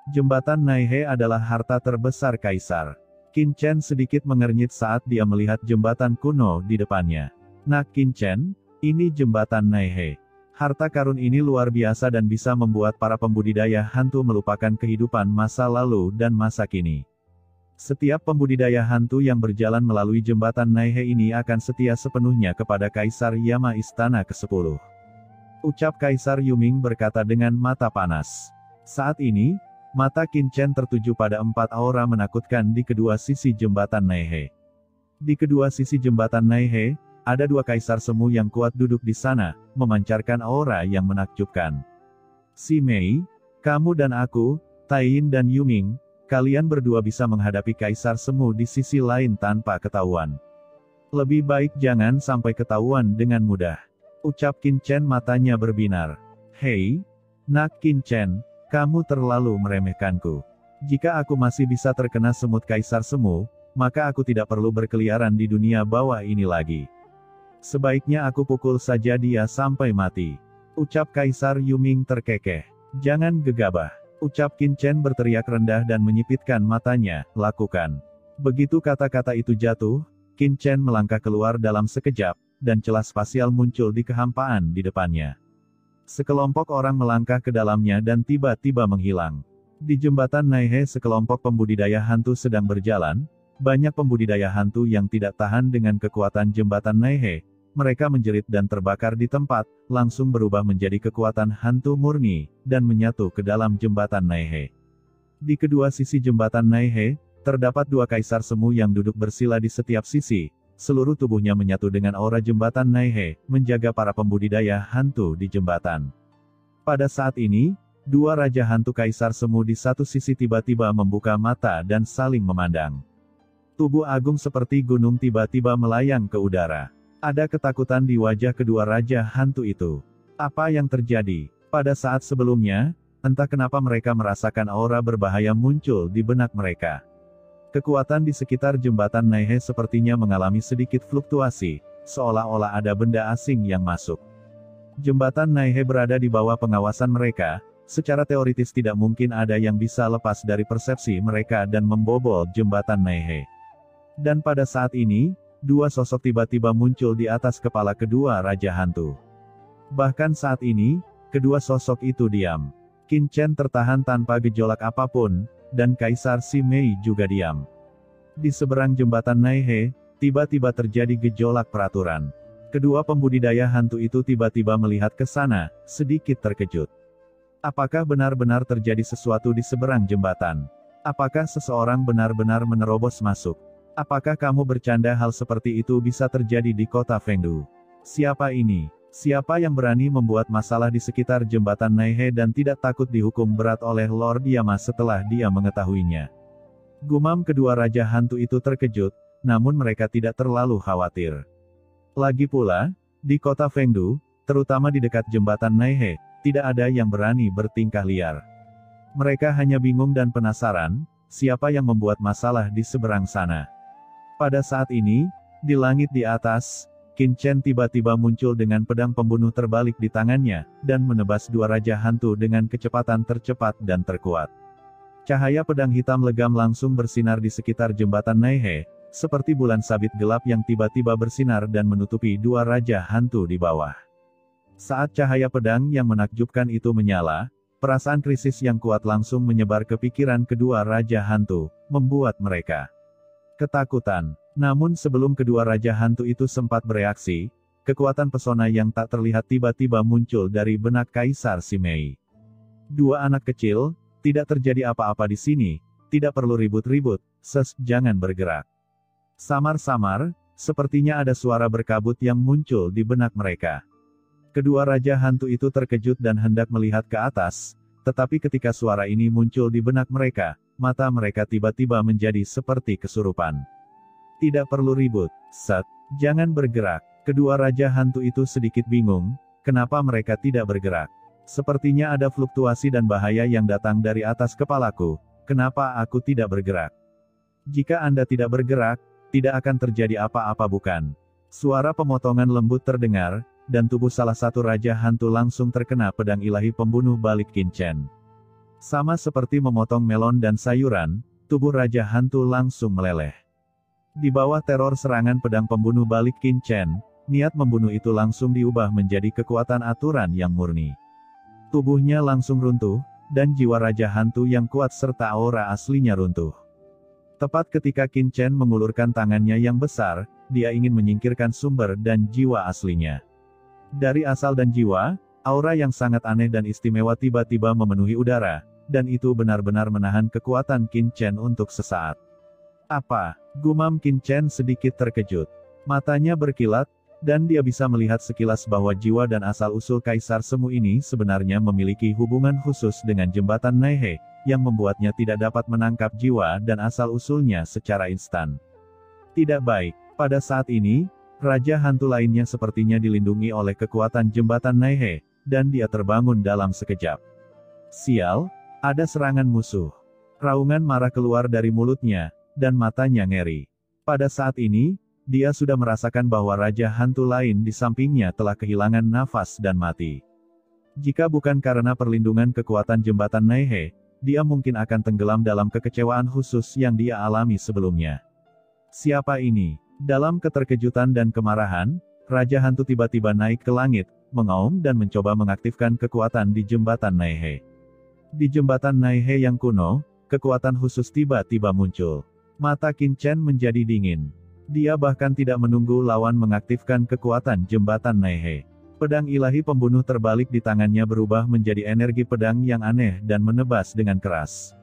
Jembatan Naihe adalah harta terbesar kaisar. Qin Chen sedikit mengernyit saat dia melihat jembatan kuno di depannya. Nah Qin Chen, ini jembatan Naihe. Harta karun ini luar biasa dan bisa membuat para pembudidaya hantu melupakan kehidupan masa lalu dan masa kini. Setiap pembudidaya hantu yang berjalan melalui jembatan Naihe ini akan setia sepenuhnya kepada Kaisar Yama Istana ke-10. Ucap Kaisar Yuming berkata dengan mata panas. Saat ini, mata Qin Chen tertuju pada 4 aura menakutkan di kedua sisi jembatan Naihe. Di kedua sisi jembatan Naihe, ada 2 kaisar semu yang kuat duduk di sana, memancarkan aura yang menakjubkan. Si Mei, kamu dan aku, Taiyin dan Yuming, kalian berdua bisa menghadapi kaisar semu di sisi lain tanpa ketahuan. Lebih baik jangan sampai ketahuan dengan mudah. Ucap Qin Chen matanya berbinar. Hei, Nak Qin Chen, kamu terlalu meremehkanku. Jika aku masih bisa terkena semut kaisar semu, maka aku tidak perlu berkeliaran di dunia bawah ini lagi. Sebaiknya aku pukul saja dia sampai mati. Ucap Kaisar Yuming terkekeh. Jangan gegabah. Ucap Qin Chen berteriak rendah dan menyipitkan matanya, lakukan. Begitu kata-kata itu jatuh, Qin Chen melangkah keluar dalam sekejap, dan celah spasial muncul di kehampaan di depannya. Sekelompok orang melangkah ke dalamnya dan tiba-tiba menghilang. Di jembatan Naihe sekelompok pembudidaya hantu sedang berjalan, banyak pembudidaya hantu yang tidak tahan dengan kekuatan jembatan Naihe. Mereka menjerit dan terbakar di tempat, langsung berubah menjadi kekuatan hantu murni, dan menyatu ke dalam jembatan Naihe. Di kedua sisi jembatan Naihe, terdapat 2 kaisar semu yang duduk bersila di setiap sisi, seluruh tubuhnya menyatu dengan aura jembatan Naihe, menjaga para pembudidaya hantu di jembatan. Pada saat ini, 2 raja hantu kaisar semu di satu sisi tiba-tiba membuka mata dan saling memandang. Tubuh agung seperti gunung tiba-tiba melayang ke udara. Ada ketakutan di wajah kedua raja hantu itu. Apa yang terjadi? Pada saat sebelumnya, entah kenapa mereka merasakan aura berbahaya muncul di benak mereka. Kekuatan di sekitar jembatan Naihe sepertinya mengalami sedikit fluktuasi, seolah-olah ada benda asing yang masuk. Jembatan Naihe berada di bawah pengawasan mereka, secara teoritis tidak mungkin ada yang bisa lepas dari persepsi mereka dan membobol jembatan Naihe. Dan pada saat ini, 2 sosok tiba-tiba muncul di atas kepala kedua raja hantu. Bahkan saat ini, kedua sosok itu diam. Qin Chen tertahan tanpa gejolak apapun, dan Kaisar Si Mei juga diam. Di seberang jembatan Naihe, tiba-tiba terjadi gejolak peraturan. Kedua pembudidaya hantu itu tiba-tiba melihat ke sana, sedikit terkejut. Apakah benar-benar terjadi sesuatu di seberang jembatan? Apakah seseorang benar-benar menerobos masuk? Apakah kamu bercanda hal seperti itu bisa terjadi di kota Fengdu? Siapa ini? Siapa yang berani membuat masalah di sekitar jembatan Naihe dan tidak takut dihukum berat oleh Lord Yama setelah dia mengetahuinya? Gumam kedua raja hantu itu terkejut, namun mereka tidak terlalu khawatir. Lagi pula, di kota Fengdu, terutama di dekat jembatan Naihe, tidak ada yang berani bertingkah liar. Mereka hanya bingung dan penasaran, siapa yang membuat masalah di seberang sana. Pada saat ini, di langit di atas, Qin Chen tiba-tiba muncul dengan pedang pembunuh terbalik di tangannya, dan menebas 2 raja hantu dengan kecepatan tercepat dan terkuat. Cahaya pedang hitam legam langsung bersinar di sekitar jembatan Naihe, seperti bulan sabit gelap yang tiba-tiba bersinar dan menutupi 2 raja hantu di bawah. Saat cahaya pedang yang menakjubkan itu menyala, perasaan krisis yang kuat langsung menyebar ke pikiran kedua raja hantu, membuat mereka ketakutan. Namun sebelum kedua raja hantu itu sempat bereaksi, kekuatan pesona yang tak terlihat tiba-tiba muncul dari benak Kaisar Si Mei. 2 anak kecil, tidak terjadi apa-apa di sini, tidak perlu ribut-ribut, jangan bergerak. Samar-samar, sepertinya ada suara berkabut yang muncul di benak mereka. Kedua raja hantu itu terkejut dan hendak melihat ke atas, tetapi ketika suara ini muncul di benak mereka, mata mereka tiba-tiba menjadi seperti kesurupan. Tidak perlu ribut, jangan bergerak. Kedua raja hantu itu sedikit bingung, kenapa mereka tidak bergerak. Sepertinya ada fluktuasi dan bahaya yang datang dari atas kepalaku, kenapa aku tidak bergerak? Jika Anda tidak bergerak, tidak akan terjadi apa-apa bukan? Suara pemotongan lembut terdengar, dan tubuh salah satu raja hantu langsung terkena pedang ilahi pembunuh balik Qin Chen. Sama seperti memotong melon dan sayuran, tubuh Raja Hantu langsung meleleh. Di bawah teror serangan pedang pembunuh balik Qin Chen, niat membunuh itu langsung diubah menjadi kekuatan aturan yang murni. Tubuhnya langsung runtuh, dan jiwa Raja Hantu yang kuat serta aura aslinya runtuh. Tepat ketika Qin Chen mengulurkan tangannya yang besar, dia ingin menyingkirkan sumber dan jiwa aslinya. Dari asal dan jiwa, aura yang sangat aneh dan istimewa tiba-tiba memenuhi udara, dan itu benar-benar menahan kekuatan Qin Chen untuk sesaat. Apa? Gumam Qin Chen sedikit terkejut. Matanya berkilat, dan dia bisa melihat sekilas bahwa jiwa dan asal-usul Kaisar Semu ini sebenarnya memiliki hubungan khusus dengan jembatan Naihe, yang membuatnya tidak dapat menangkap jiwa dan asal-usulnya secara instan. Tidak baik, pada saat ini, Raja Hantu lainnya sepertinya dilindungi oleh kekuatan jembatan Naihe, dan dia terbangun dalam sekejap. Sial, ada serangan musuh. Raungan marah keluar dari mulutnya, dan matanya ngeri. Pada saat ini, dia sudah merasakan bahwa Raja Hantu lain di sampingnya telah kehilangan nafas dan mati. Jika bukan karena perlindungan kekuatan jembatan Naihe, dia mungkin akan tenggelam dalam kekecewaan khusus yang dia alami sebelumnya. Siapa ini? Dalam keterkejutan dan kemarahan, Raja Hantu tiba-tiba naik ke langit, mengaum dan mencoba mengaktifkan kekuatan di jembatan Naihe. Di jembatan Naihe yang kuno, kekuatan khusus tiba-tiba muncul. Mata Qin Chen menjadi dingin. Dia bahkan tidak menunggu lawan mengaktifkan kekuatan jembatan Naihe. Pedang ilahi pembunuh terbalik di tangannya berubah menjadi energi pedang yang aneh dan menebas dengan keras.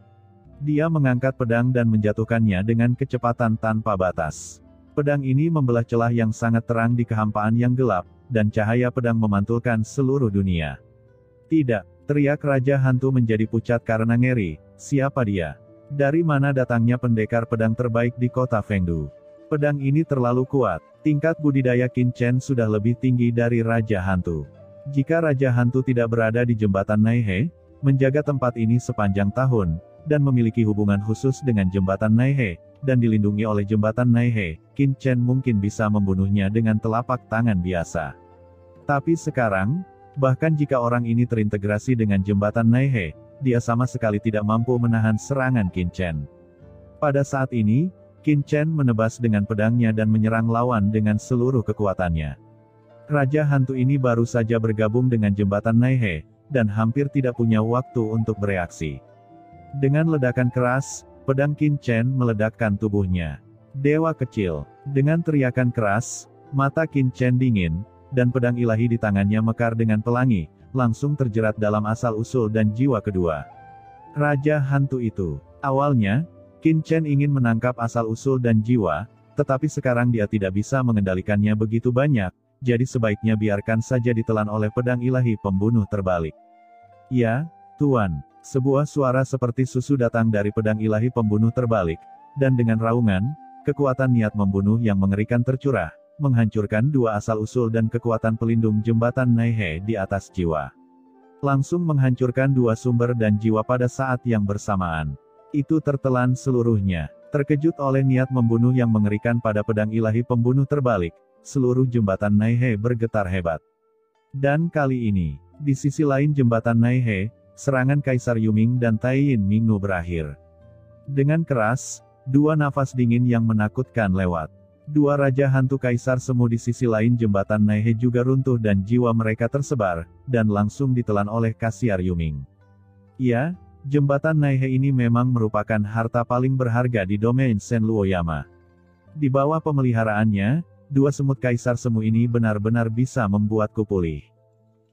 Dia mengangkat pedang dan menjatuhkannya dengan kecepatan tanpa batas. Pedang ini membelah celah yang sangat terang di kehampaan yang gelap, dan cahaya pedang memantulkan seluruh dunia. Tidak, teriak Raja Hantu menjadi pucat karena ngeri. Siapa dia? Dari mana datangnya pendekar pedang terbaik di kota Fengdu? Pedang ini terlalu kuat. Tingkat budidaya Qin Chen sudah lebih tinggi dari Raja Hantu. Jika Raja Hantu tidak berada di jembatan Naihe, menjaga tempat ini sepanjang tahun, dan memiliki hubungan khusus dengan jembatan Naihe, dan dilindungi oleh jembatan Naihe, Qin Chen mungkin bisa membunuhnya dengan telapak tangan biasa. Tapi sekarang, bahkan jika orang ini terintegrasi dengan jembatan Naihe, dia sama sekali tidak mampu menahan serangan Qin Chen. Pada saat ini, Qin Chen menebas dengan pedangnya dan menyerang lawan dengan seluruh kekuatannya. Raja Hantu ini baru saja bergabung dengan jembatan Naihe, dan hampir tidak punya waktu untuk bereaksi. Dengan ledakan keras, pedang Qin Chen meledakkan tubuhnya. Dewa kecil. Dengan teriakan keras, mata Qin Chen dingin, dan pedang ilahi di tangannya mekar dengan pelangi, langsung terjerat dalam asal-usul dan jiwa kedua Raja Hantu itu. Awalnya, Qin Chen ingin menangkap asal-usul dan jiwa, tetapi sekarang dia tidak bisa mengendalikannya begitu banyak, jadi sebaiknya biarkan saja ditelan oleh pedang ilahi pembunuh terbalik. Ya, Tuan. Sebuah suara seperti susu datang dari pedang ilahi pembunuh terbalik, dan dengan raungan, kekuatan niat membunuh yang mengerikan tercurah, menghancurkan dua asal-usul dan kekuatan pelindung jembatan Naihe di atas jiwa. Langsung menghancurkan dua sumber dan jiwa pada saat yang bersamaan. Itu tertelan seluruhnya. Terkejut oleh niat membunuh yang mengerikan pada pedang ilahi pembunuh terbalik, seluruh jembatan Naihe bergetar hebat. Dan kali ini, di sisi lain jembatan Naihe, serangan Kaisar Yuming dan Taiyin Mingnu berakhir. Dengan keras, dua nafas dingin yang menakutkan lewat. Dua Raja Hantu Kaisar Semu di sisi lain jembatan Naihe juga runtuh dan jiwa mereka tersebar, dan langsung ditelan oleh Kaisar Yuming. Ya, jembatan Naihe ini memang merupakan harta paling berharga di domain Shen Luoyama. Di bawah pemeliharaannya, dua semut Kaisar Semu ini benar-benar bisa membuatku pulih.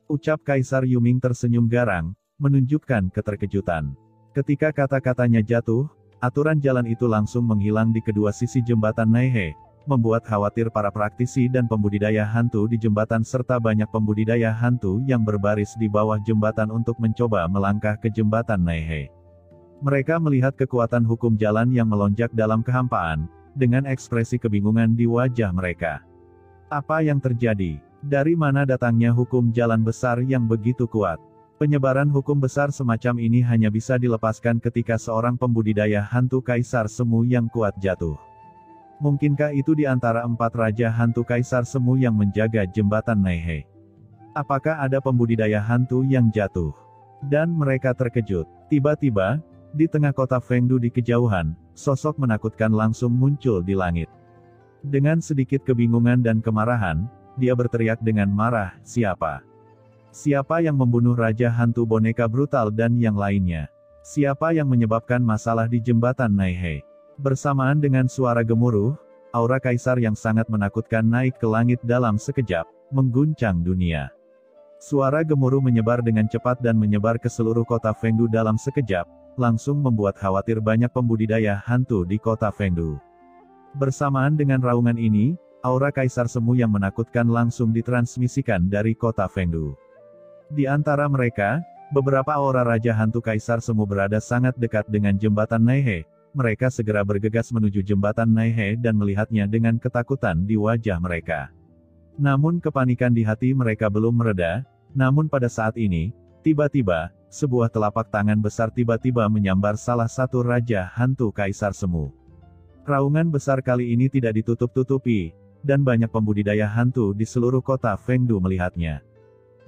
Ucap Kaisar Yuming tersenyum garang, menunjukkan keterkejutan. Ketika kata-katanya jatuh, aturan jalan itu langsung menghilang di kedua sisi jembatan Naihe, membuat khawatir para praktisi dan pembudidaya hantu di jembatan serta banyak pembudidaya hantu yang berbaris di bawah jembatan untuk mencoba melangkah ke jembatan Naihe. Mereka melihat kekuatan hukum jalan yang melonjak dalam kehampaan, dengan ekspresi kebingungan di wajah mereka. Apa yang terjadi? Dari mana datangnya hukum jalan besar yang begitu kuat? Penyebaran hukum besar semacam ini hanya bisa dilepaskan ketika seorang pembudidaya hantu Kaisar Semu yang kuat jatuh. Mungkinkah itu di antara 4 Raja Hantu Kaisar Semu yang menjaga jembatan Naihe? Apakah ada pembudidaya hantu yang jatuh? Dan mereka terkejut. Tiba-tiba, di tengah kota Fengdu di kejauhan, sosok menakutkan langsung muncul di langit. Dengan sedikit kebingungan dan kemarahan, dia berteriak dengan marah, "Siapa? Siapa yang membunuh Raja Hantu Boneka Brutal dan yang lainnya? Siapa yang menyebabkan masalah di jembatan Naihe?" Bersamaan dengan suara gemuruh, aura kaisar yang sangat menakutkan naik ke langit dalam sekejap, mengguncang dunia. Suara gemuruh menyebar dengan cepat dan menyebar ke seluruh kota Fengdu dalam sekejap, langsung membuat khawatir banyak pembudidaya hantu di kota Fengdu. Bersamaan dengan raungan ini, aura kaisar semu yang menakutkan langsung ditransmisikan dari kota Fengdu. Di antara mereka, beberapa aura Raja Hantu Kaisar Semu berada sangat dekat dengan jembatan Naihe. Mereka segera bergegas menuju jembatan Naihe dan melihatnya dengan ketakutan di wajah mereka. Namun kepanikan di hati mereka belum mereda, namun pada saat ini, tiba-tiba, sebuah telapak tangan besar tiba-tiba menyambar salah satu Raja Hantu Kaisar Semu. Raungan besar kali ini tidak ditutup-tutupi, dan banyak pembudidaya hantu di seluruh kota Fengdu melihatnya.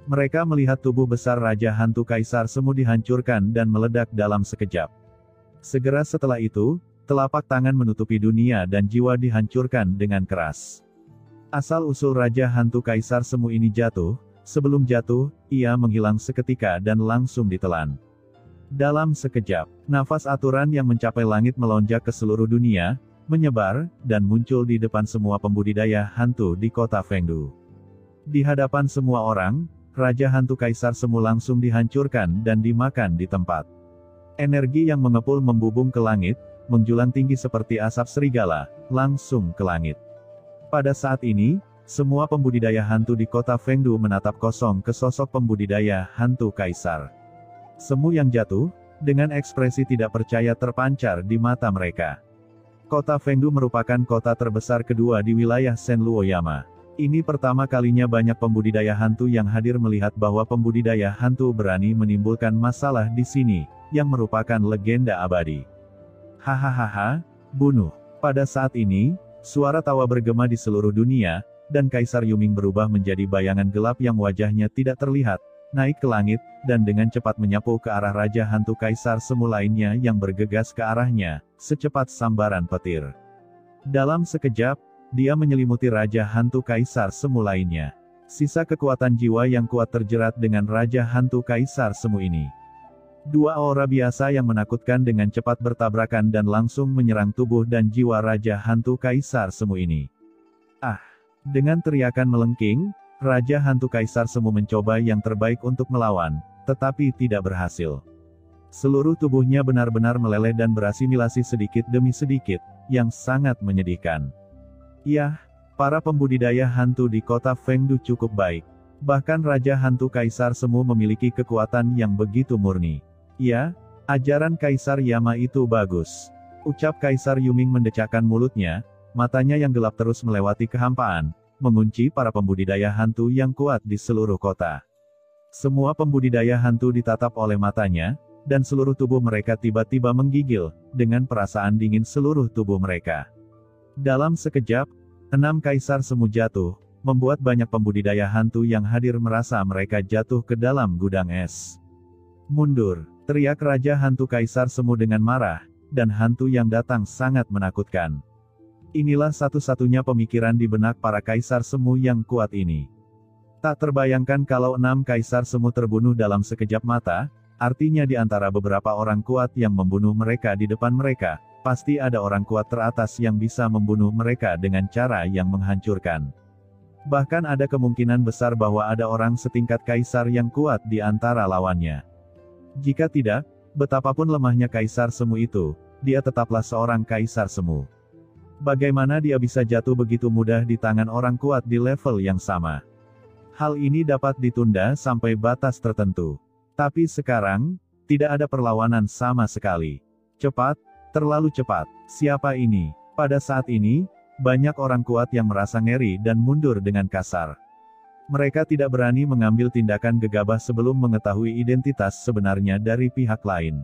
Mereka melihat tubuh besar Raja Hantu Kaisar Semu dihancurkan dan meledak dalam sekejap. Segera setelah itu, telapak tangan menutupi dunia dan jiwa dihancurkan dengan keras. Asal-usul Raja Hantu Kaisar Semu ini jatuh, sebelum jatuh, ia menghilang seketika dan langsung ditelan. Dalam sekejap, nafas aturan yang mencapai langit melonjak ke seluruh dunia, menyebar, dan muncul di depan semua pembudidaya hantu di kota Fengdu. Di hadapan semua orang, Raja Hantu Kaisar Semu langsung dihancurkan dan dimakan di tempat. Energi yang mengepul membubung ke langit, menjulang tinggi seperti asap serigala, langsung ke langit. Pada saat ini, semua pembudidaya hantu di kota Fengdu menatap kosong ke sosok pembudidaya hantu Kaisar Semu yang jatuh, dengan ekspresi tidak percaya terpancar di mata mereka. Kota Fengdu merupakan kota terbesar kedua di wilayah Senluoyama. Ini pertama kalinya banyak pembudidaya hantu yang hadir melihat bahwa pembudidaya hantu berani menimbulkan masalah di sini, yang merupakan legenda abadi. Hahaha, bunuh. Pada saat ini, suara tawa bergema di seluruh dunia, dan Kaisar Yuming berubah menjadi bayangan gelap yang wajahnya tidak terlihat, naik ke langit, dan dengan cepat menyapu ke arah Raja Hantu Kaisar Semu lainnya yang bergegas ke arahnya, secepat sambaran petir. Dalam sekejap, dia menyelimuti Raja Hantu Kaisar Semu lainnya. Sisa kekuatan jiwa yang kuat terjerat dengan Raja Hantu Kaisar Semu ini. Dua aura biasa yang menakutkan dengan cepat bertabrakan dan langsung menyerang tubuh dan jiwa Raja Hantu Kaisar Semu ini. Ah! Dengan teriakan melengking, Raja Hantu Kaisar Semu mencoba yang terbaik untuk melawan, tetapi tidak berhasil. Seluruh tubuhnya benar-benar meleleh dan berasimilasi sedikit demi sedikit, yang sangat menyedihkan. Yah, para pembudidaya hantu di kota Fengdu cukup baik. Bahkan Raja Hantu Kaisar Semu memiliki kekuatan yang begitu murni. Ya, ajaran Kaisar Yama itu bagus. Ucap Kaisar Yuming mendecakkan mulutnya, matanya yang gelap terus melewati kehampaan, mengunci para pembudidaya hantu yang kuat di seluruh kota. Semua pembudidaya hantu ditatap oleh matanya, dan seluruh tubuh mereka tiba-tiba menggigil, dengan perasaan dingin seluruh tubuh mereka. Dalam sekejap, 6 Kaisar Semu jatuh, membuat banyak pembudidaya hantu yang hadir merasa mereka jatuh ke dalam gudang es. Mundur, teriak Raja Hantu Kaisar Semu dengan marah, dan hantu yang datang sangat menakutkan. Inilah satu-satunya pemikiran di benak para Kaisar Semu yang kuat ini. Tak terbayangkan kalau 6 Kaisar Semu terbunuh dalam sekejap mata, artinya di antara beberapa orang kuat yang membunuh mereka di depan mereka, pasti ada orang kuat teratas yang bisa membunuh mereka dengan cara yang menghancurkan. Bahkan ada kemungkinan besar bahwa ada orang setingkat Kaisar yang kuat di antara lawannya. Jika tidak, betapapun lemahnya Kaisar Semu itu, dia tetaplah seorang Kaisar Semu. Bagaimana dia bisa jatuh begitu mudah di tangan orang kuat di level yang sama? Hal ini dapat ditunda sampai batas tertentu. Tapi sekarang, tidak ada perlawanan sama sekali. Cepat, terlalu cepat. Siapa ini? Pada saat ini, banyak orang kuat yang merasa ngeri dan mundur dengan kasar. Mereka tidak berani mengambil tindakan gegabah sebelum mengetahui identitas sebenarnya dari pihak lain.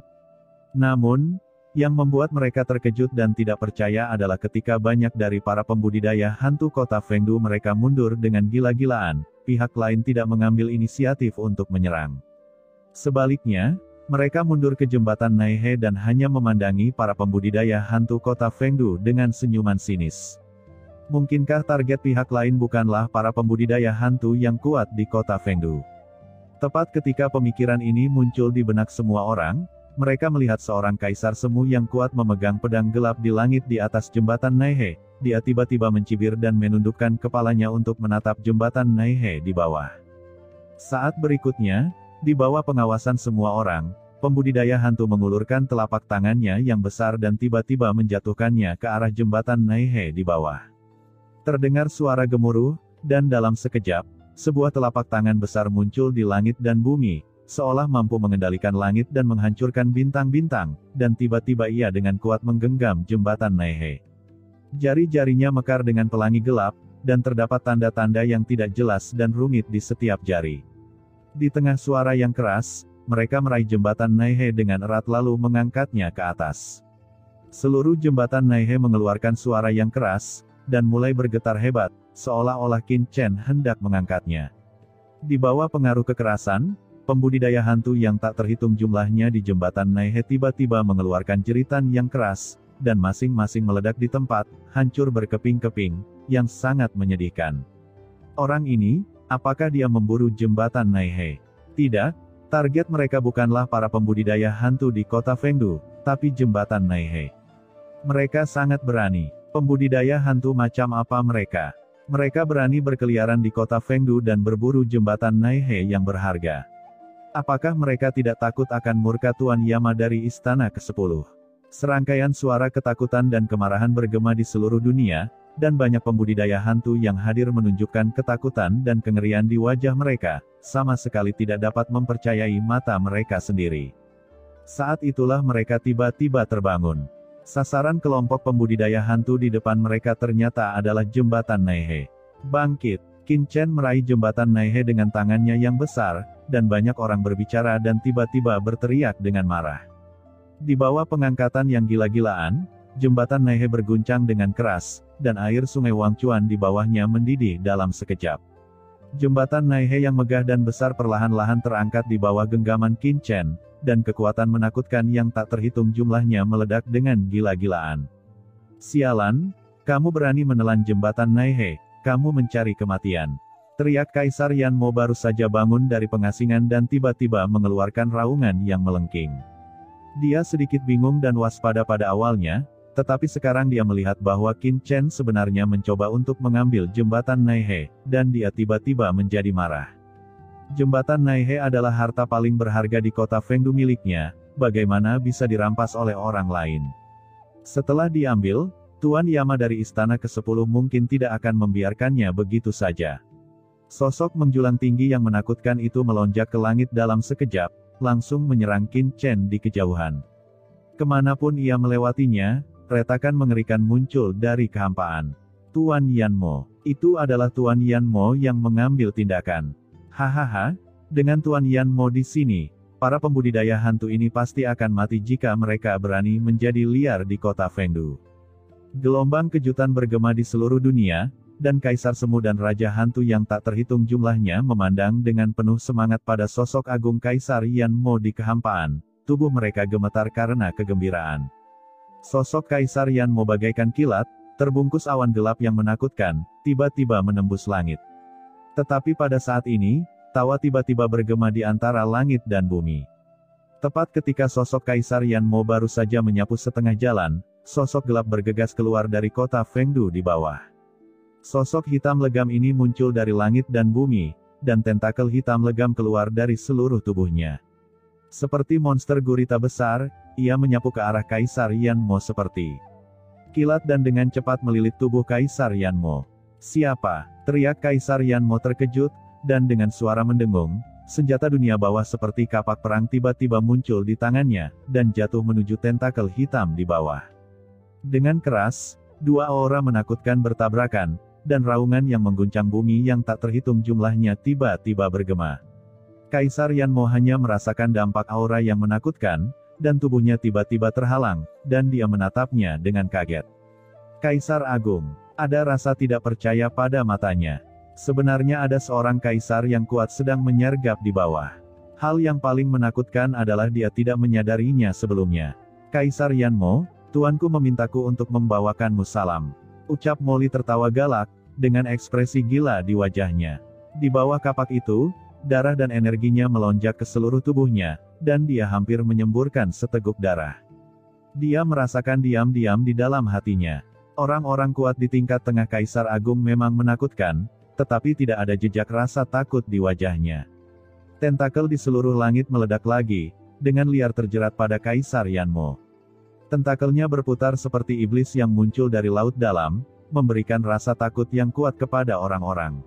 Namun, yang membuat mereka terkejut dan tidak percaya adalah ketika banyak dari para pembudidaya hantu kota Fengdu mereka mundur dengan gila-gilaan, pihak lain tidak mengambil inisiatif untuk menyerang. Sebaliknya, Mereka mundur ke jembatan Naihe dan hanya memandangi para pembudidaya hantu kota Fengdu dengan senyuman sinis. Mungkinkah target pihak lain bukanlah para pembudidaya hantu yang kuat di kota Fengdu? Tepat ketika pemikiran ini muncul di benak semua orang, mereka melihat seorang kaisar semu yang kuat memegang pedang gelap di langit di atas jembatan Naihe. Dia tiba-tiba mencibir dan menundukkan kepalanya untuk menatap jembatan Naihe di bawah. Saat berikutnya, di bawah pengawasan semua orang, pembudidaya hantu mengulurkan telapak tangannya yang besar dan tiba-tiba menjatuhkannya ke arah jembatan Naihe di bawah. Terdengar suara gemuruh, dan dalam sekejap, sebuah telapak tangan besar muncul di langit dan bumi, seolah mampu mengendalikan langit dan menghancurkan bintang-bintang, dan tiba-tiba ia dengan kuat menggenggam jembatan Naihe. Jari-jarinya mekar dengan pelangi gelap, dan terdapat tanda-tanda yang tidak jelas dan rumit di setiap jari. Di tengah suara yang keras, mereka meraih jembatan Naihe dengan erat lalu mengangkatnya ke atas. Seluruh jembatan Naihe mengeluarkan suara yang keras, dan mulai bergetar hebat, seolah-olah Qin Chen hendak mengangkatnya. Di bawah pengaruh kekerasan, pembudidaya hantu yang tak terhitung jumlahnya di jembatan Naihe tiba-tiba mengeluarkan jeritan yang keras, dan masing-masing meledak di tempat, hancur berkeping-keping, yang sangat menyedihkan. Orang ini, apakah dia memburu jembatan Naihe? Tidak, target mereka bukanlah para pembudidaya hantu di kota Fengdu, tapi jembatan Naihe. Mereka sangat berani. Pembudidaya hantu macam apa mereka? Mereka berani berkeliaran di kota Fengdu dan berburu jembatan Naihe yang berharga. Apakah mereka tidak takut akan murka Tuan Yama dari Istana ke-10? Serangkaian suara ketakutan dan kemarahan bergema di seluruh dunia, dan banyak pembudidaya hantu yang hadir menunjukkan ketakutan dan kengerian di wajah mereka, sama sekali tidak dapat mempercayai mata mereka sendiri. Saat itulah mereka tiba-tiba terbangun. Sasaran kelompok pembudidaya hantu di depan mereka ternyata adalah jembatan Naihe. Bangkit! Qin Chen meraih jembatan Naihe dengan tangannya yang besar, dan banyak orang berbicara dan tiba-tiba berteriak dengan marah. Di bawah pengangkatan yang gila-gilaan, jembatan Naihe berguncang dengan keras, dan air sungai Wangchuan di bawahnya mendidih dalam sekejap. Jembatan Naihe yang megah dan besar perlahan-lahan terangkat di bawah genggaman Qin Chen, dan kekuatan menakutkan yang tak terhitung jumlahnya meledak dengan gila-gilaan. Sialan, kamu berani menelan jembatan Naihe, kamu mencari kematian. Teriak Kaisar Yanmo baru saja bangun dari pengasingan dan tiba-tiba mengeluarkan raungan yang melengking. Dia sedikit bingung dan waspada pada awalnya, tetapi sekarang dia melihat bahwa Qin Chen sebenarnya mencoba untuk mengambil jembatan Naihe, dan dia tiba-tiba menjadi marah. Jembatan Naihe adalah harta paling berharga di kota Fengdu miliknya, bagaimana bisa dirampas oleh orang lain? Setelah diambil, Tuan Yama dari Istana ke-10 mungkin tidak akan membiarkannya begitu saja. Sosok menjulang tinggi yang menakutkan itu melonjak ke langit dalam sekejap, langsung menyerang Qin Chen di kejauhan. Kemanapun ia melewatinya, retakan mengerikan muncul dari kehampaan. Tuan Yanmo, itu adalah Tuan Yanmo yang mengambil tindakan. Hahaha, dengan Tuan Yanmo di sini, para pembudidaya hantu ini pasti akan mati jika mereka berani menjadi liar di kota Fengdu. Gelombang kejutan bergema di seluruh dunia, dan Kaisar Semu dan Raja Hantu yang tak terhitung jumlahnya memandang dengan penuh semangat pada sosok agung Kaisar Yanmo di kehampaan, tubuh mereka gemetar karena kegembiraan. Sosok Kaisar Yanmo bagaikan kilat, terbungkus awan gelap yang menakutkan, tiba-tiba menembus langit. Tetapi pada saat ini, tawa tiba-tiba bergema di antara langit dan bumi. Tepat ketika sosok Kaisar Yanmo baru saja menyapu setengah jalan, sosok gelap bergegas keluar dari kota Fengdu di bawah. Sosok hitam legam ini muncul dari langit dan bumi, dan tentakel hitam legam keluar dari seluruh tubuhnya. Seperti monster gurita besar, ia menyapu ke arah Kaisar Yanmo seperti kilat dan dengan cepat melilit tubuh Kaisar Yanmo. Siapa? Teriak Kaisar Yanmo terkejut, dan dengan suara mendengung, senjata dunia bawah seperti kapak perang tiba-tiba muncul di tangannya, dan jatuh menuju tentakel hitam di bawah. Dengan keras, dua aura menakutkan bertabrakan, dan raungan yang mengguncang bumi yang tak terhitung jumlahnya tiba-tiba bergema. Kaisar Yanmo hanya merasakan dampak aura yang menakutkan, dan tubuhnya tiba-tiba terhalang, dan dia menatapnya dengan kaget. Kaisar Agung. Ada rasa tidak percaya pada matanya. Sebenarnya ada seorang kaisar yang kuat sedang menyergap di bawah. Hal yang paling menakutkan adalah dia tidak menyadarinya sebelumnya. Kaisar Yanmo, tuanku memintaku untuk membawakanmu salam. Ucap Molly tertawa galak, dengan ekspresi gila di wajahnya. Di bawah kapak itu, darah dan energinya melonjak ke seluruh tubuhnya, dan dia hampir menyemburkan seteguk darah. Dia merasakan diam-diam di dalam hatinya. Orang-orang kuat di tingkat tengah Kaisar Agung memang menakutkan, tetapi tidak ada jejak rasa takut di wajahnya. Tentakel di seluruh langit meledak lagi, dengan liar terjerat pada Kaisar Yanmo. Tentakelnya berputar seperti iblis yang muncul dari laut dalam, memberikan rasa takut yang kuat kepada orang-orang.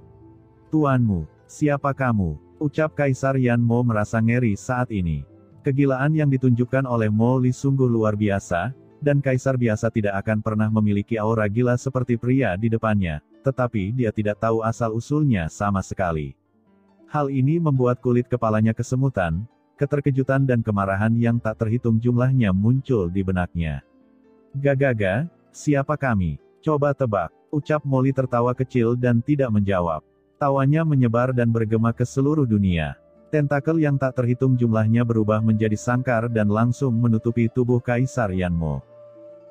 Tuanmu, siapa kamu? Ucap Kaisar Yanmo merasa ngeri saat ini. Kegilaan yang ditunjukkan oleh Molly sungguh luar biasa, dan Kaisar biasa tidak akan pernah memiliki aura gila seperti pria di depannya, tetapi dia tidak tahu asal-usulnya sama sekali. Hal ini membuat kulit kepalanya kesemutan, keterkejutan dan kemarahan yang tak terhitung jumlahnya muncul di benaknya. Gagaga, siapa kami? Coba tebak, ucap Molly tertawa kecil dan tidak menjawab. Tawanya menyebar dan bergema ke seluruh dunia. Tentakel yang tak terhitung jumlahnya berubah menjadi sangkar dan langsung menutupi tubuh Kaisar Yanmo.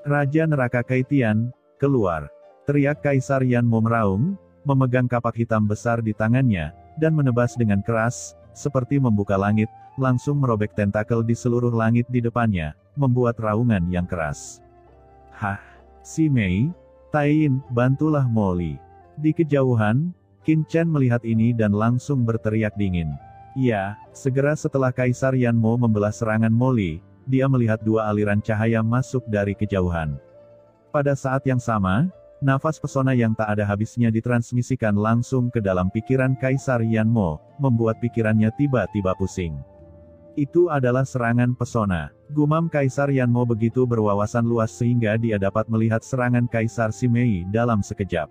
Raja Neraka Kaitian, keluar! Teriak Kaisar Yanmo meraung, memegang kapak hitam besar di tangannya, dan menebas dengan keras, seperti membuka langit, langsung merobek tentakel di seluruh langit di depannya, membuat raungan yang keras. Hah? Si Mei? Taiyin, bantulah Molly. Di kejauhan, Qin Chen melihat ini dan langsung berteriak dingin. Ya, segera setelah Kaisar Yanmo membelah serangan Molly, dia melihat dua aliran cahaya masuk dari kejauhan. Pada saat yang sama, nafas pesona yang tak ada habisnya ditransmisikan langsung ke dalam pikiran Kaisar Yanmo, membuat pikirannya tiba-tiba pusing. Itu adalah serangan pesona. Gumam Kaisar Yanmo begitu berwawasan luas sehingga dia dapat melihat serangan Kaisar Simei dalam sekejap.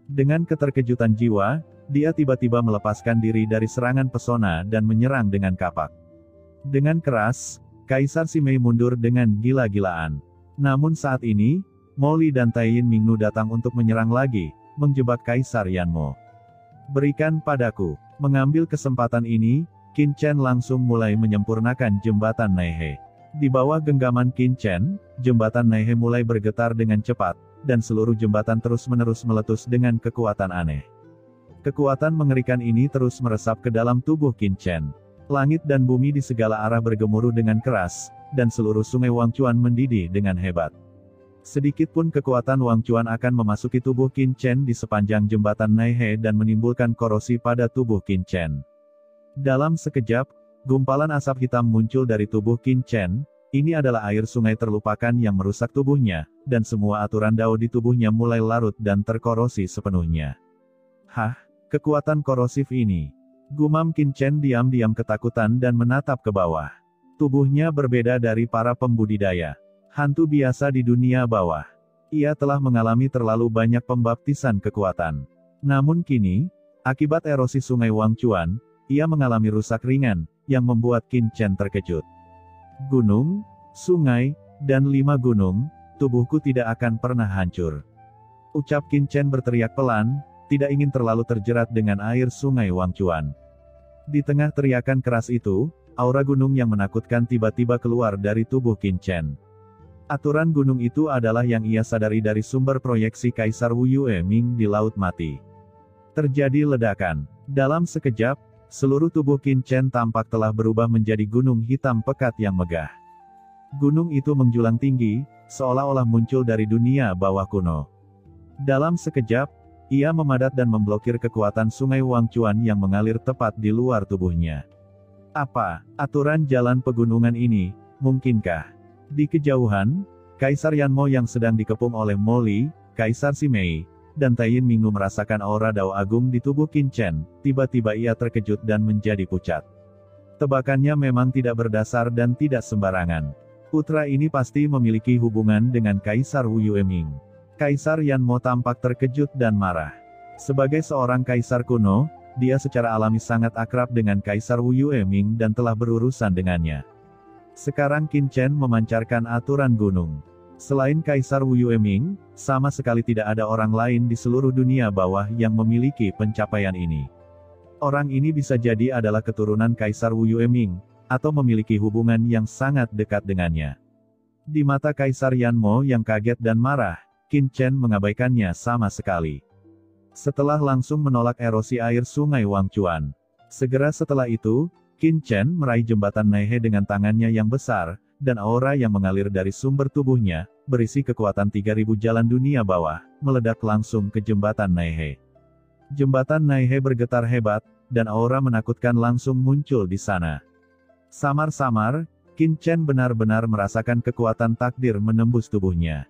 Dengan keterkejutan jiwa, dia tiba-tiba melepaskan diri dari serangan pesona dan menyerang dengan kapak. Dengan keras, Kaisar Simei mundur dengan gila-gilaan. Namun saat ini, Molly dan Taiyin Mingnu datang untuk menyerang lagi, menjebak Kaisar Yanmo. Berikan padaku. Mengambil kesempatan ini, Qin Chen langsung mulai menyempurnakan jembatan Naihe. Di bawah genggaman Qin Chen, jembatan Naihe mulai bergetar dengan cepat, dan seluruh jembatan terus-menerus meletus dengan kekuatan aneh. Kekuatan mengerikan ini terus meresap ke dalam tubuh Qin Chen. Langit dan bumi di segala arah bergemuruh dengan keras, dan seluruh sungai Wangchuan mendidih dengan hebat. Sedikitpun kekuatan Wangchuan akan memasuki tubuh Qin Chen di sepanjang jembatan Naihe dan menimbulkan korosi pada tubuh Qin Chen. Dalam sekejap, gumpalan asap hitam muncul dari tubuh Qin Chen. Ini adalah air sungai terlupakan yang merusak tubuhnya, dan semua aturan Dao di tubuhnya mulai larut dan terkorosi sepenuhnya. Hah, kekuatan korosif ini. Gumam Qin Chen diam-diam ketakutan dan menatap ke bawah. Tubuhnya berbeda dari para pembudidaya hantu biasa di dunia bawah. Ia telah mengalami terlalu banyak pembaptisan kekuatan. Namun kini, akibat erosi sungai Wangchuan, ia mengalami rusak ringan, yang membuat Qin Chen terkejut. Gunung, sungai, dan 5 gunung, tubuhku tidak akan pernah hancur. Ucap Qin Chen berteriak pelan, tidak ingin terlalu terjerat dengan air sungai Wangchuan. Di tengah teriakan keras itu, aura gunung yang menakutkan tiba-tiba keluar dari tubuh Qin Chen. Aturan gunung itu adalah yang ia sadari dari sumber proyeksi Kaisar Wu Yueming di Laut Mati. Terjadi ledakan. Dalam sekejap, seluruh tubuh Qin Chen tampak telah berubah menjadi gunung hitam pekat yang megah. Gunung itu menjulang tinggi, seolah-olah muncul dari dunia bawah kuno. Dalam sekejap, ia memadat dan memblokir kekuatan sungai Wangchuan yang mengalir tepat di luar tubuhnya. Apa aturan jalan pegunungan ini? Mungkinkah? Di kejauhan, Kaisar Yanmo yang sedang dikepung oleh Molly, Kaisar Simei, dan Taiyin Mingnu merasakan aura Dao Agung di tubuh Qin Chen. Tiba-tiba ia terkejut dan menjadi pucat. Tebakannya memang tidak berdasar dan tidak sembarangan. Putra ini pasti memiliki hubungan dengan Kaisar Wu Yueming. Kaisar Yanmo tampak terkejut dan marah. Sebagai seorang kaisar kuno, dia secara alami sangat akrab dengan Kaisar Wu Yueming dan telah berurusan dengannya. Sekarang Qin Chen memancarkan aturan gunung. Selain Kaisar Wu Yueming, sama sekali tidak ada orang lain di seluruh dunia bawah yang memiliki pencapaian ini. Orang ini bisa jadi adalah keturunan Kaisar Wu Yueming, atau memiliki hubungan yang sangat dekat dengannya. Di mata Kaisar Yanmo yang kaget dan marah, Qin Chen mengabaikannya sama sekali. Setelah langsung menolak erosi air sungai Wangchuan. Segera setelah itu, Qin Chen meraih jembatan Naihe dengan tangannya yang besar, dan aura yang mengalir dari sumber tubuhnya, berisi kekuatan 3000 jalan dunia bawah, meledak langsung ke jembatan Naihe. Jembatan Naihe bergetar hebat, dan aura menakutkan langsung muncul di sana. Samar-samar, Qin Chen benar-benar merasakan kekuatan takdir menembus tubuhnya.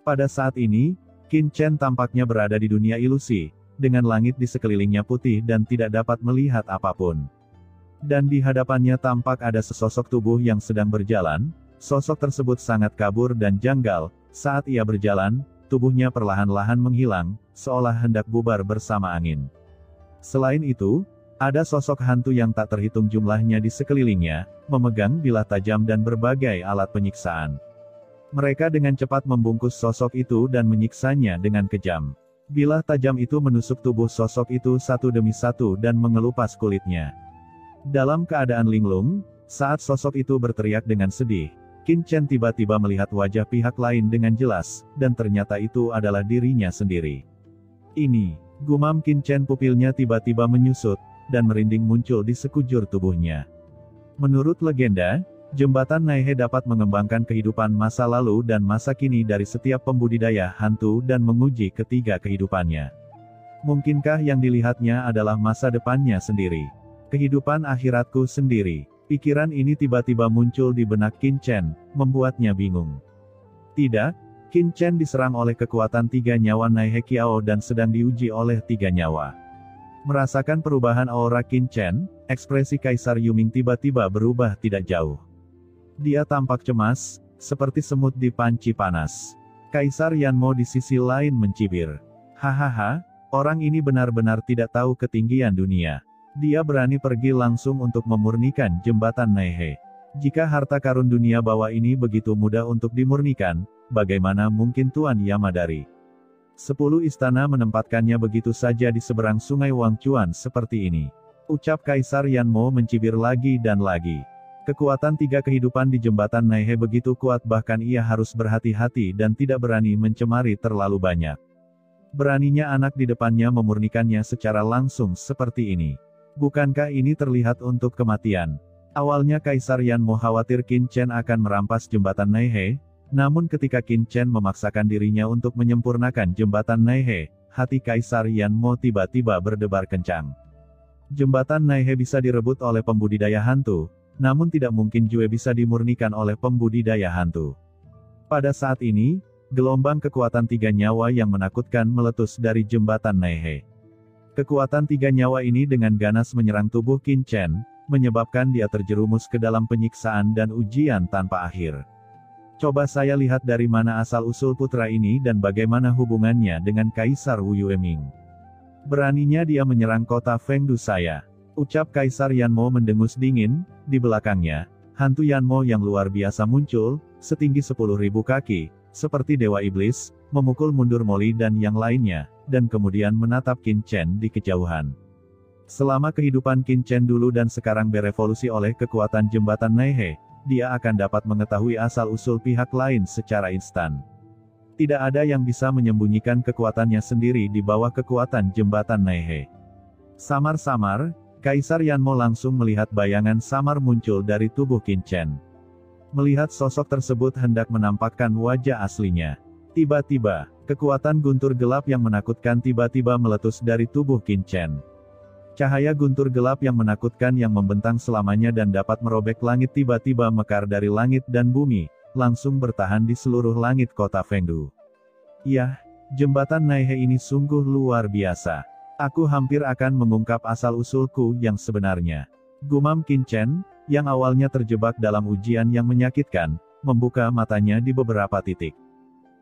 Pada saat ini, Qin Chen tampaknya berada di dunia ilusi, dengan langit di sekelilingnya putih dan tidak dapat melihat apapun. Dan di hadapannya tampak ada sesosok tubuh yang sedang berjalan. Sosok tersebut sangat kabur dan janggal. Saat ia berjalan, tubuhnya perlahan-lahan menghilang, seolah hendak bubar bersama angin. Selain itu, ada sosok hantu yang tak terhitung jumlahnya di sekelilingnya, memegang bilah tajam dan berbagai alat penyiksaan. Mereka dengan cepat membungkus sosok itu dan menyiksanya dengan kejam. Bilah tajam itu menusuk tubuh sosok itu satu demi satu dan mengelupas kulitnya. Dalam keadaan linglung, saat sosok itu berteriak dengan sedih, Qin Chen tiba-tiba melihat wajah pihak lain dengan jelas, dan ternyata itu adalah dirinya sendiri. Ini, gumam Qin Chen, pupilnya tiba-tiba menyusut, dan merinding muncul di sekujur tubuhnya. Menurut legenda, jembatan Naihe dapat mengembangkan kehidupan masa lalu dan masa kini dari setiap pembudidaya hantu dan menguji ketiga kehidupannya. Mungkinkah yang dilihatnya adalah masa depannya sendiri? Kehidupan akhiratku sendiri. Pikiran ini tiba-tiba muncul di benak Qin Chen, membuatnya bingung. Tidak, Qin Chen diserang oleh kekuatan tiga nyawa Naihe Kiao dan sedang diuji oleh tiga nyawa. Merasakan perubahan aura Qin Chen, ekspresi Kaisar Yuming tiba-tiba berubah tidak jauh. Dia tampak cemas, seperti semut di panci panas. Kaisar Yanmo di sisi lain mencibir. Hahaha, orang ini benar-benar tidak tahu ketinggian dunia. Dia berani pergi langsung untuk memurnikan jembatan Naihe. Jika harta karun dunia bawah ini begitu mudah untuk dimurnikan, bagaimana mungkin Tuan Yamadari? 10 istana menempatkannya begitu saja di seberang sungai Wangchuan seperti ini. Ucap Kaisar Yanmo mencibir lagi dan lagi. Kekuatan tiga kehidupan di jembatan Naihe begitu kuat bahkan ia harus berhati-hati dan tidak berani mencemari terlalu banyak. Beraninya anak di depannya memurnikannya secara langsung seperti ini. Bukankah ini terlihat untuk kematian? Awalnya Kaisar Yanmo khawatir Qin Chen akan merampas jembatan Naihe, namun ketika Qin Chen memaksakan dirinya untuk menyempurnakan jembatan Naihe, hati Kaisar Yanmo tiba-tiba berdebar kencang. Jembatan Naihe bisa direbut oleh pembudidaya hantu, namun tidak mungkin juga bisa dimurnikan oleh pembudidaya hantu. Pada saat ini, gelombang kekuatan tiga nyawa yang menakutkan meletus dari jembatan Naihe. Kekuatan tiga nyawa ini dengan ganas menyerang tubuh Qin Chen, menyebabkan dia terjerumus ke dalam penyiksaan dan ujian tanpa akhir. Coba saya lihat dari mana asal-usul putra ini dan bagaimana hubungannya dengan Kaisar Wu Yueming. Beraninya dia menyerang kota Fengdu saya. Ucap Kaisar Yanmo mendengus dingin. Di belakangnya, hantu Yanmo yang luar biasa muncul, setinggi 10.000 kaki, seperti Dewa Iblis, memukul mundur Moli dan yang lainnya, dan kemudian menatap Qin Chen di kejauhan. Selama kehidupan Qin Chen dulu dan sekarang berevolusi oleh kekuatan jembatan Naihe, dia akan dapat mengetahui asal-usul pihak lain secara instan. Tidak ada yang bisa menyembunyikan kekuatannya sendiri di bawah kekuatan jembatan Naihe. Samar-samar, Kaisar Yanmo langsung melihat bayangan samar muncul dari tubuh Qin Chen. Melihat sosok tersebut hendak menampakkan wajah aslinya. Tiba-tiba, kekuatan guntur gelap yang menakutkan tiba-tiba meletus dari tubuh Qin Chen. Cahaya guntur gelap yang menakutkan yang membentang selamanya dan dapat merobek langit tiba-tiba mekar dari langit dan bumi, langsung bertahan di seluruh langit kota Fengdu. Yah, jembatan Naihe ini sungguh luar biasa. Aku hampir akan mengungkap asal-usulku yang sebenarnya. Gumam Qin Chen, yang awalnya terjebak dalam ujian yang menyakitkan, membuka matanya di beberapa titik.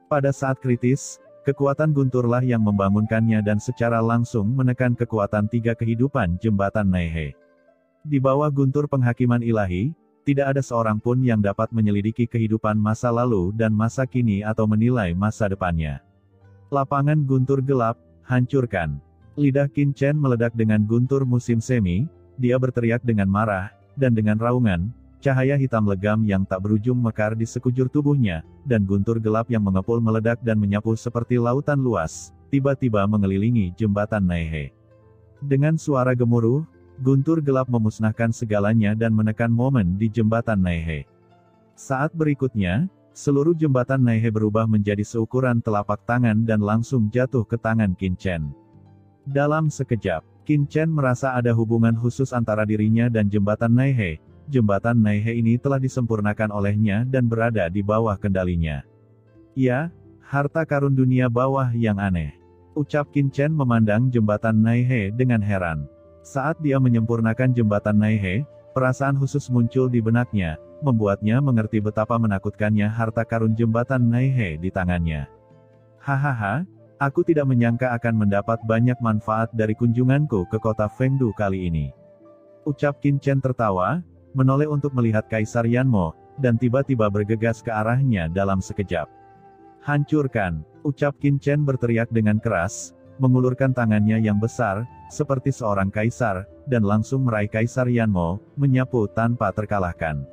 Pada saat kritis, kekuatan gunturlah yang membangunkannya dan secara langsung menekan kekuatan tiga kehidupan jembatan Naihe. Di bawah guntur penghakiman ilahi, tidak ada seorang pun yang dapat menyelidiki kehidupan masa lalu dan masa kini atau menilai masa depannya. Lapangan guntur gelap, hancurkan. Lidah Qin Chen meledak dengan guntur musim semi, dia berteriak dengan marah, dan dengan raungan, cahaya hitam legam yang tak berujung mekar di sekujur tubuhnya, dan guntur gelap yang mengepul meledak dan menyapu seperti lautan luas, tiba-tiba mengelilingi jembatan Naihe. Dengan suara gemuruh, guntur gelap memusnahkan segalanya dan menekan momen di jembatan Naihe. Saat berikutnya, seluruh jembatan Naihe berubah menjadi seukuran telapak tangan dan langsung jatuh ke tangan Qin Chen. Dalam sekejap, Qin Chen merasa ada hubungan khusus antara dirinya dan jembatan Naihe. Jembatan Naihe ini telah disempurnakan olehnya dan berada di bawah kendalinya. Ya, harta karun dunia bawah yang aneh. Ucap Qin Chen memandang jembatan Naihe dengan heran. Saat dia menyempurnakan jembatan Naihe, perasaan khusus muncul di benaknya, membuatnya mengerti betapa menakutkannya harta karun jembatan Naihe di tangannya. Hahaha, aku tidak menyangka akan mendapat banyak manfaat dari kunjunganku ke kota Fengdu kali ini. Ucap Qin Chen tertawa, menoleh untuk melihat Kaisar Yanmo, dan tiba-tiba bergegas ke arahnya dalam sekejap. Hancurkan, ucap Qin Chen berteriak dengan keras, mengulurkan tangannya yang besar, seperti seorang kaisar, dan langsung meraih Kaisar Yanmo, menyapu tanpa terkalahkan.